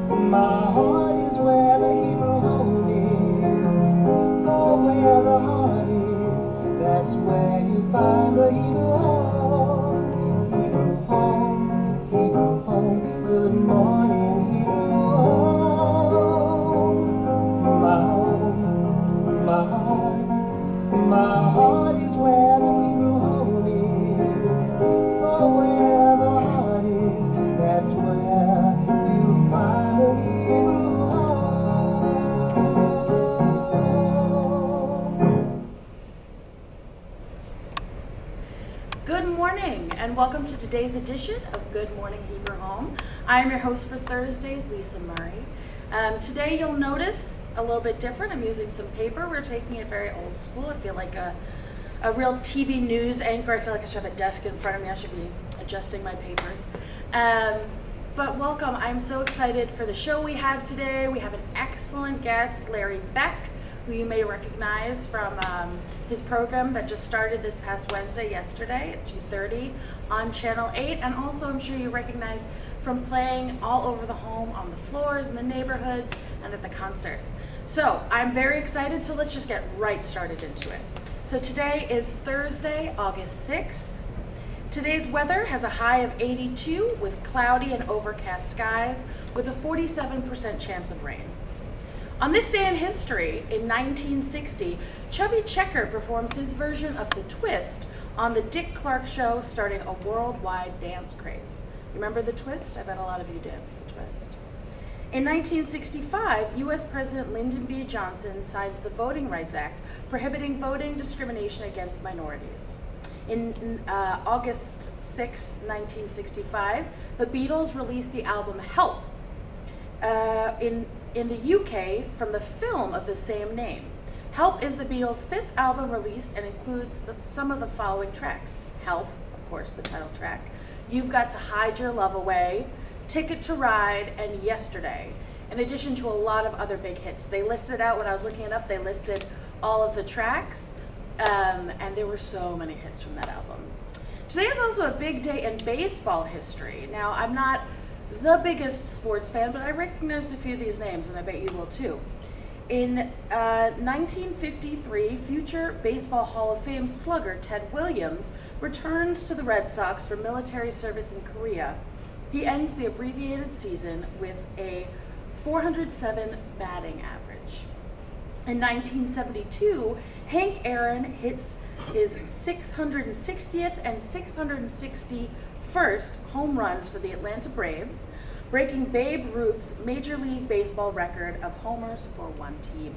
My heart is where the Hebrew home is. For where the heart is, that's where you find the Hebrew home. Hebrew home, Hebrew home. Good morning, Hebrew home. My heart is where the Hebrew home is. For where the heart is, that's where you find the Hebrew home. Good morning and welcome to today's edition of Good Morning Hebrew Home. I am your host for Thursdays, Liisa Murray. Today you'll notice a little bit different. I'm using some paper. We're taking it very old school. I feel like a real TV news anchor. I feel like I should have a desk in front of me. I should be adjusting my papers. But welcome. I'm so excited for the show we have today. We have an excellent guest, Larry Beck, who you may recognize from his program that just started this past Wednesday, yesterday at 2:30 on Channel 8. And also I'm sure you recognize from playing all over the home, on the floors, in the neighborhoods, and at the concert. So I'm very excited, so let's just get right started into it. So today is Thursday, August 6th. Today's weather has a high of 82 with cloudy and overcast skies with a 47% chance of rain. On this day in history, in 1960, Chubby Checker performs his version of The Twist on the Dick Clark Show, starting a worldwide dance craze. Remember The Twist? I bet a lot of you danced The Twist. In 1965, U.S. President Lyndon B. Johnson signs the Voting Rights Act, prohibiting voting discrimination against minorities. In August 6, 1965, the Beatles released the album Help in the UK from the film of the same name. Help is the Beatles' fifth album released and includes some of the following tracks. Help, of course, the title track. You've Got to Hide Your Love Away, Ticket to Ride, and Yesterday, in addition to a lot of other big hits. They listed out, when I was looking it up, they listed all of the tracks, and there were so many hits from that album. Today is also a big day in baseball history. Now, I'm not the biggest sports fan, but I recognized a few of these names, and I bet you will too. In 1953, future Baseball Hall of Fame slugger Ted Williams returns to the Red Sox for military service in Korea. He ends the abbreviated season with a 407 batting average. In 1972, Hank Aaron hits his 660th and 661st home runs for the Atlanta Braves, breaking Babe Ruth's Major League Baseball record of homers for one team.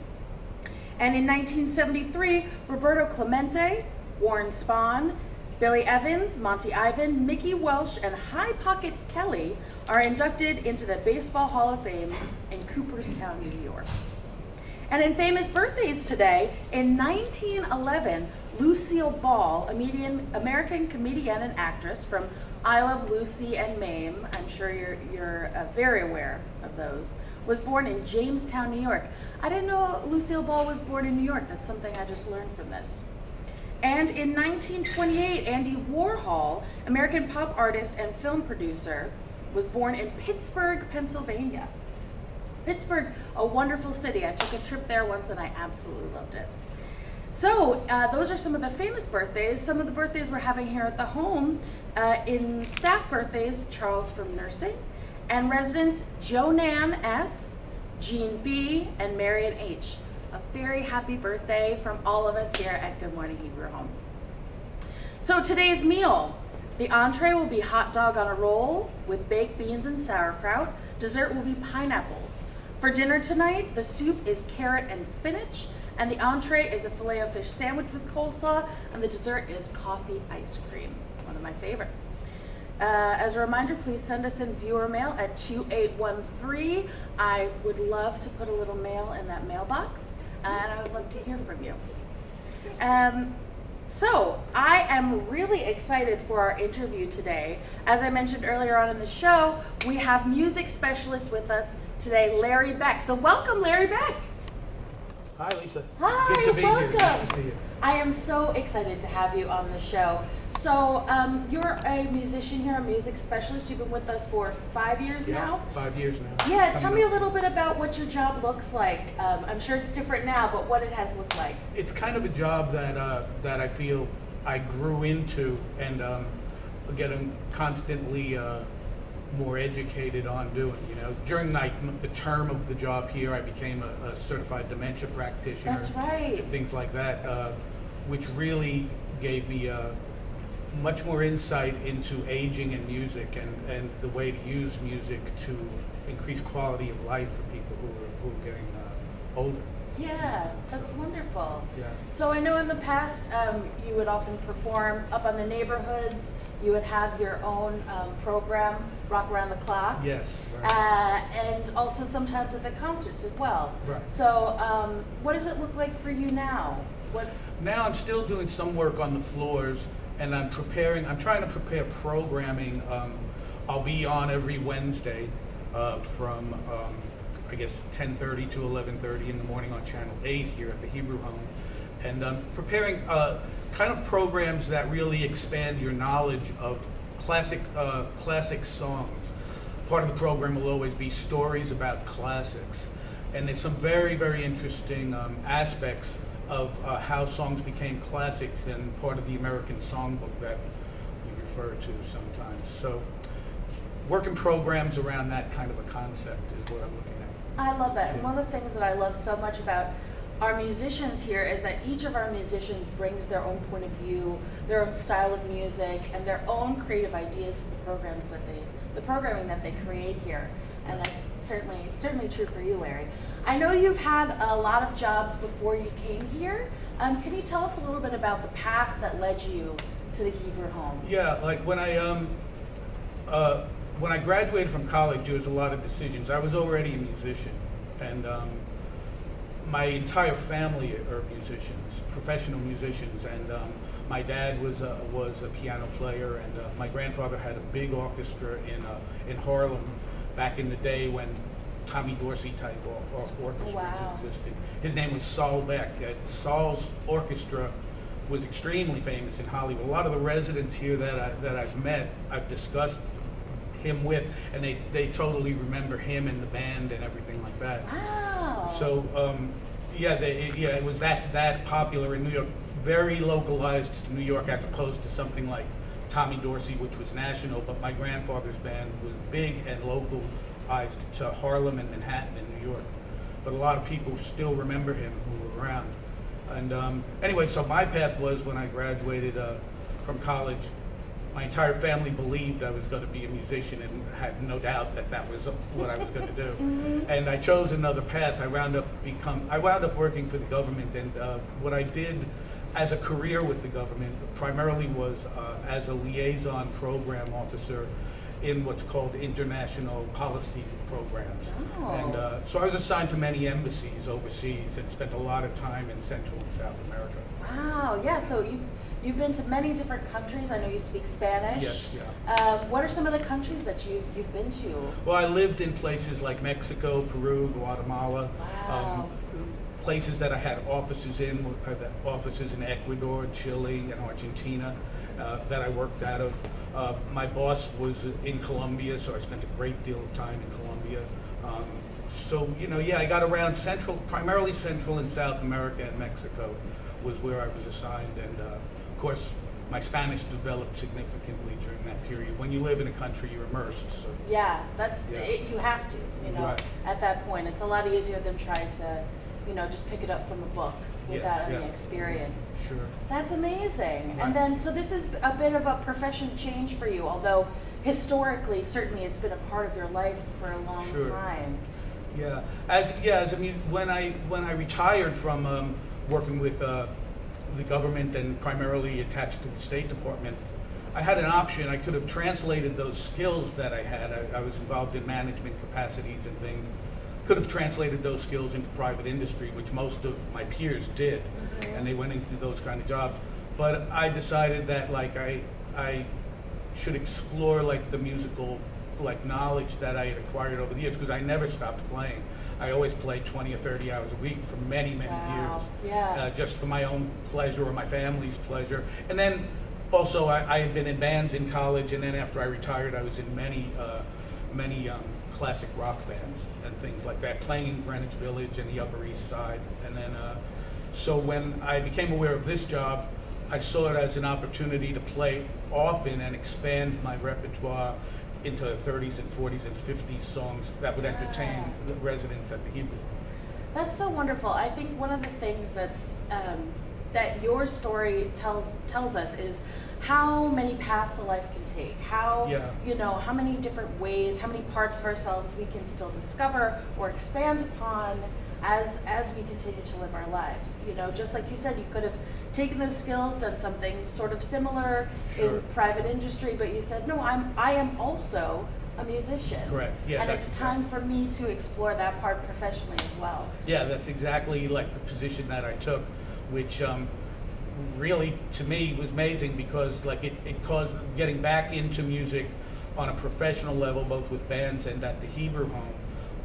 And in 1973, Roberto Clemente, Warren Spahn, Billy Evans, Monty Ivan, Mickey Welsh, and High Pockets Kelly are inducted into the Baseball Hall of Fame in Cooperstown, New York. And in famous birthdays today, in 1911, Lucille Ball, American comedian and actress from I Love Lucy and Mame, I'm sure you're very aware of those, was born in Jamestown, New York. I didn't know Lucille Ball was born in New York. That's something I just learned from this. And in 1928, Andy Warhol, American pop artist and film producer, was born in Pittsburgh, Pennsylvania. Pittsburgh, a wonderful city. I took a trip there once and I absolutely loved it. So those are some of the famous birthdays. Some of the birthdays we're having here at the home. In staff birthdays, Charles from nursing, and residents Jonan S., Jean B., and Marion H. A very happy birthday from all of us here at Good Morning Hebrew Home. So today's meal, the entree will be hot dog on a roll with baked beans and sauerkraut. Dessert will be pineapples. For dinner tonight, the soup is carrot and spinach, and the entree is a filet of fish sandwich with coleslaw, and the dessert is coffee ice cream, one of my favorites. As a reminder, please send us in viewer mail at 2813. I would love to put a little mail in that mailbox, and I would love to hear from you. So I am really excited for our interview today. As I mentioned earlier on in the show, we have music specialist with us today, Larry Beck. So welcome, Larry Beck. Hi, Lisa. Hi, Good to be welcome. here. Nice to see you. I am so excited to have you on the show. So you're a musician here, a music specialist. You've been with us for 5 years now? 5 years now. Yeah, tell me a little bit about what your job looks like. I'm sure it's different now, but what it has looked like. It's kind of a job that I feel I grew into and getting constantly more educated on doing. You know, during the term of the job here, I became a certified dementia practitioner. That's right. And things like that, which really gave me much more insight into aging and music and the way to use music to increase quality of life for people who are getting older. Yeah, that's wonderful. Yeah. So I know in the past you would often perform up on the neighborhoods. You would have your own program, Rock Around the Clock. Yes. Right. And also sometimes at the concerts as well. Right. So what does it look like for you now? Now I'm still doing some work on the floors, and I'm trying to prepare programming. I'll be on every Wednesday from I guess 10:30 to 11:30 in the morning on Channel 8 here at the Hebrew Home, and preparing kind of programs that really expand your knowledge of classic songs. Part of the program will always be stories about classics, and there's some very, very interesting aspects of how songs became classics and part of the American Songbook that we refer to sometimes. So working programs around that kind of a concept is what I'm looking at. I love that. And one of the things that I love so much about our musicians here is that each of our musicians brings their own point of view, their own style of music, and their own creative ideas to the programming that they create here. And that's certainly true for you, Larry. I know you've had a lot of jobs before you came here. Can you tell us a little bit about the path that led you to the Hebrew Home? Yeah, like when I graduated from college, there was a lot of decisions. I was already a musician, and my entire family are musicians, professional musicians, and my dad was a piano player, and my grandfather had a big orchestra in Harlem back in the day when Tommy Dorsey type orchestras existed. His name was Saul Beck. Saul's orchestra was extremely famous in Hollywood. A lot of the residents here that I've met, I've discussed him with, and they totally remember him and the band and everything like that. Wow. So it was that popular in New York, very localized to New York as opposed to something like Tommy Dorsey, which was national, but my grandfather's band was big and localized to Harlem and Manhattan in New York. But a lot of people still remember him who were around. And anyway, so my path was when I graduated from college, my entire family believed I was going to be a musician and had no doubt that was what I was going to do. Mm-hmm. And I chose another path. I wound up working for the government, and what I did as a career with the government primarily was as a liaison program officer in what's called international policy programs. Oh. And so I was assigned to many embassies overseas and spent a lot of time in Central and South America. Wow, yeah, so you've been to many different countries. I know you speak Spanish. Yes, yeah. What are some of the countries that you've been to? Well, I lived in places like Mexico, Peru, Guatemala. Wow. Places that I had offices in, offices in Ecuador, Chile, and Argentina that I worked out of. My boss was in Colombia, so I spent a great deal of time in Colombia. I got around primarily Central and South America, and Mexico was where I was assigned. And of course, my Spanish developed significantly during that period. When you live in a country, you're immersed. So. Yeah, you have to, Right. At that point. It's a lot easier than trying to, just pick it up from a book without any experience. Sure. That's amazing. Right. And then, so this is a bit of a profession change for you, although historically, certainly it's been a part of your life for a long time. Yeah. When I retired from working with the government and primarily attached to the State Department, I had an option. I could have translated those skills that I had. I was involved in management capacities and things. Could have translated those skills into private industry, which most of my peers did, and they went into those kind of jobs. But I decided that I should explore the musical like knowledge that I had acquired over the years, because I never stopped playing. I always played 20 or 30 hours a week for many, many Wow. years, Yeah. just for my own pleasure or my family's pleasure. And then also I had been in bands in college, and then after I retired, I was in many classic rock bands and things like that, playing in Greenwich Village and the Upper East Side. And then, so when I became aware of this job, I saw it as an opportunity to play often and expand my repertoire into 30s and 40s and 50s songs that would entertain the residents at the Hebrew. That's so wonderful. I think one of the things that your story tells us is how many paths a life can take, how how many different ways, how many parts of ourselves we can still discover or expand upon as we continue to live our lives. Just like you said, you could have taken those skills, done something sort of similar in private industry, but you said, no, I am also a musician. Correct. Yeah. And it's time for me to explore that part professionally as well. Yeah, that's exactly like the position that I took, which really to me was amazing, because like it caused getting back into music on a professional level, both with bands and at the Hebrew home.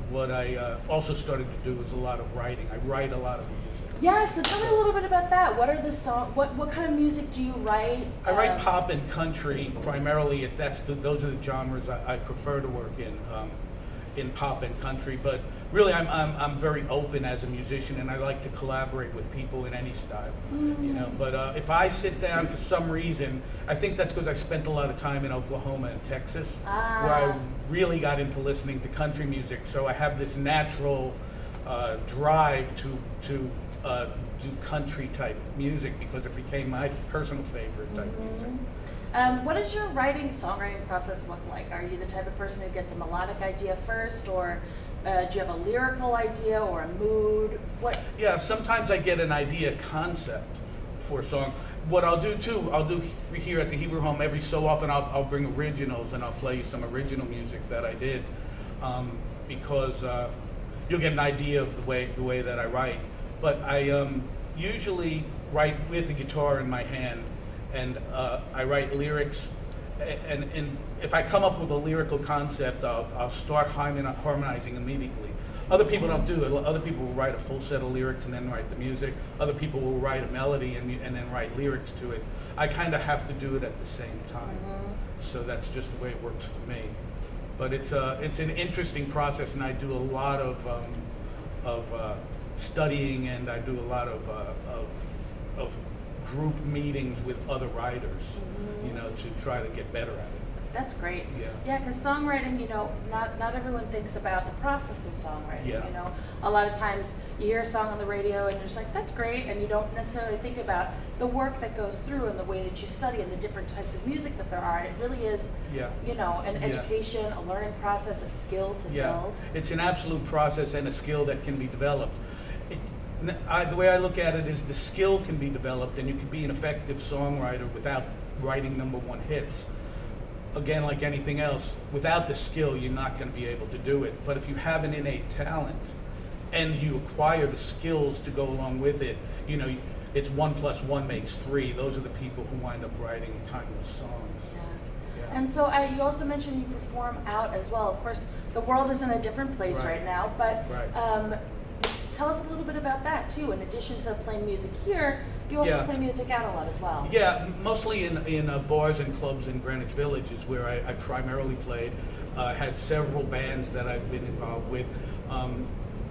What I also started to do was a lot of writing. I write a lot of music. Yeah, so tell me a little bit about that. What are the songs? What kind of music do you write? I write pop and country primarily. Those are the genres I prefer to work in pop and country. But really, I'm very open as a musician, and I like to collaborate with people in any style. But if I sit down for some reason, I think that's because I spent a lot of time in Oklahoma and Texas, where I really got into listening to country music. So I have this natural drive to do country type music, because it became my personal favorite type music. What does your songwriting process look like? Are you the type of person who gets a melodic idea first, or do you have a lyrical idea or a mood? Yeah, sometimes I get an idea concept for a song. What I'll do too, I'll do here at the Hebrew home every so often, I'll bring originals and I'll play you some original music that I did, because you'll get an idea of the way that I write. But I usually write with a guitar in my hand, and I write lyrics, and if I come up with a lyrical concept, I'll start harmonizing immediately. Other people don't do it. Other people will write a full set of lyrics and then write the music. Other people will write a melody and then write lyrics to it. I kind of have to do it at the same time. So that's just the way it works for me. But it's an interesting process, and I do a lot of studying, and I do a lot of group meetings with other writers, to try to get better at it. That's great. Yeah. Because songwriting, not everyone thinks about the process of songwriting. Yeah. A lot of times you hear a song on the radio and you're just like, that's great, and you don't necessarily think about the work that goes through and the way that you study and the different types of music that there are. It really is, an education, a learning process, a skill to build. It's an absolute process and a skill that can be developed. The way I look at it is the skill can be developed, and you can be an effective songwriter without writing #1 hits. Again, like anything else, without the skill, you're not going to be able to do it. But if you have an innate talent and you acquire the skills to go along with it, it's 1 + 1 makes 3. Those are the people who wind up writing timeless songs. Yeah. And so you also mentioned you perform out as well. Of course, the world is in a different place right now, but tell us a little bit about that too. In addition to playing music here, you also play music out a lot as well. Yeah, mostly in bars and clubs in Greenwich Village is where I primarily played. Had several bands that I've been involved with,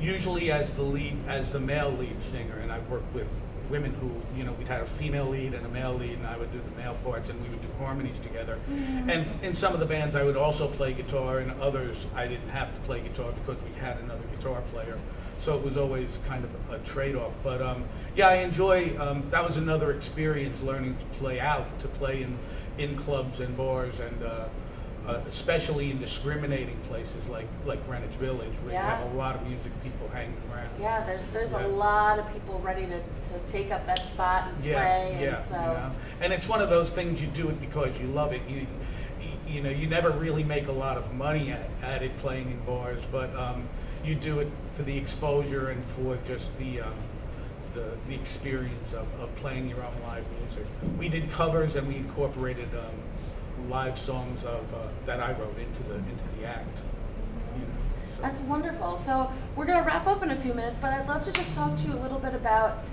usually as the male lead singer, and I worked with women who, we'd had a female lead and a male lead, and I would do the male parts, and we would do harmonies together. And in some of the bands I would also play guitar, and others I didn't have to play guitar because we had another guitar player. So it was always kind of a trade-off. But I enjoy, that was another experience, learning to play out, to play in clubs and bars, and especially in discriminating places like Greenwich Village, where you have a lot of music people hanging around. Yeah, there's a lot of people ready to take up that spot and play. And so. And it's one of those things, you do it because you love it. You never really make a lot of money at it playing in bars, but you do it for the exposure and for just the experience of playing your own live music. We did covers, and we incorporated live songs of that I wrote into the act. You know, so. That's wonderful. So we're going to wrap up in a few minutes, but I'd love to just talk to you a little bit about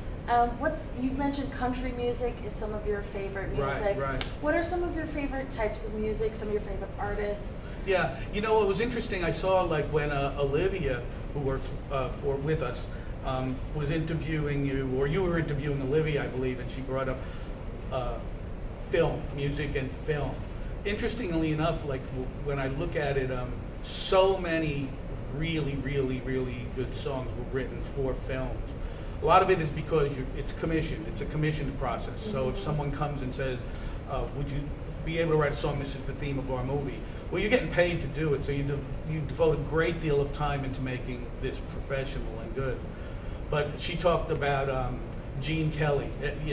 you mentioned country music is some of your favorite music. Right. What are some of your favorite types of music, some of your favorite artists? Yeah, you know, it was interesting. I saw like when Olivia, who works with us, was interviewing you, or you were interviewing Olivia, I believe, and she brought up film, music and film. Interestingly enough, like when I look at it, so many really good songs were written for films. A lot of it is because it's commissioned. It's a commissioned process. So if someone comes and says, would you be able to write a song, this is the theme of our movie, well, you're getting paid to do it, so you devote a great deal of time into making this professional and good. But she talked about Gene Kelly.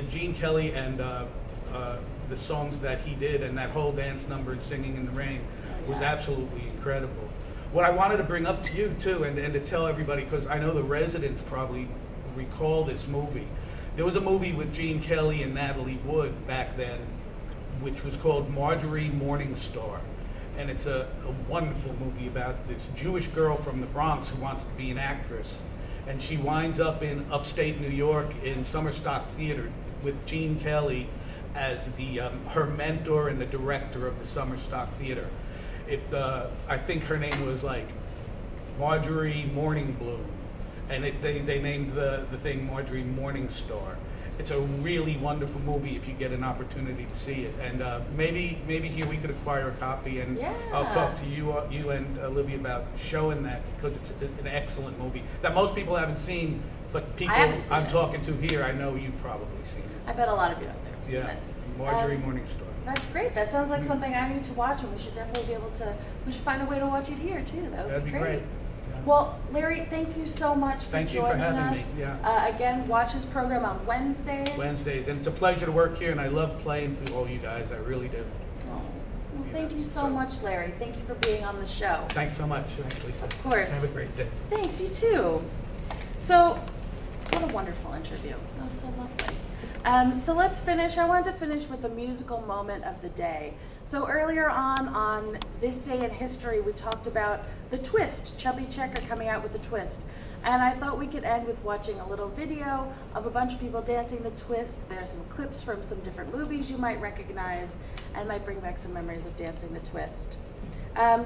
Gene Kelly and the songs that he did, and that whole dance number and Singing in the Rain was absolutely incredible. What I wanted to bring up to you too, and to tell everybody, because I know the residents probably recall this movie. There was a movie with Gene Kelly and Natalie Wood back then, which was called Marjorie Morningstar. And it's a wonderful movie about this Jewish girl from the Bronx who wants to be an actress. And she winds up in upstate New York in Summer Stock Theater with Gene Kelly as her mentor and the director of the Summer Stock Theater. I think her name was like Marjorie Morningbloom. And they named the thing Marjorie Morningstar. It's a really wonderful movie if you get an opportunity to see it. And maybe here we could acquire a copy, and I'll talk to you and Olivia about showing that, because it's an excellent movie that most people haven't seen, but people I'm talking to here, I know you've probably seen it. I bet a lot of you out there have seen it. Marjorie Morningstar. That's great. That sounds like something I need to watch, and we should definitely be able to. We should find a way to watch it here too. That'd be great. Well, Larry, thank you so much for joining us. Thank you for having me. Yeah. Again, watch this program on Wednesdays. And it's a pleasure to work here, and I love playing for all you guys. I really do. Oh. Well, thank you so much, Larry. Thank you for being on the show. Thanks so much. Thanks, Lisa. Of course. Have a great day. Thanks, you too. So, what a wonderful interview. That was so lovely. So let's finish. I wanted to finish with a musical moment of the day. So earlier on this day in history, we talked about the Twist, Chubby Checker coming out with the Twist. And I thought we could end with watching a little video of a bunch of people dancing the Twist. There are some clips from some different movies you might recognize, and might bring back some memories of dancing the Twist.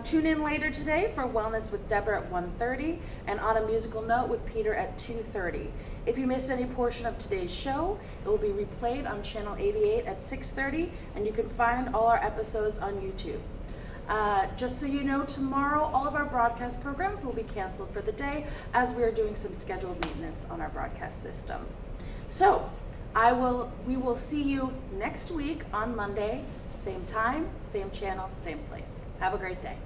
Tune in later today for Wellness with Deborah at 1:30 and On a Musical Note with Peter at 2:30. If you missed any portion of today's show, it will be replayed on channel 88 at 6:30, and you can find all our episodes on YouTube. Just so you know, tomorrow all of our broadcast programs will be canceled for the day, as we are doing some scheduled maintenance on our broadcast system. So we will see you next week on Monday, same time, same channel, same place. Have a great day.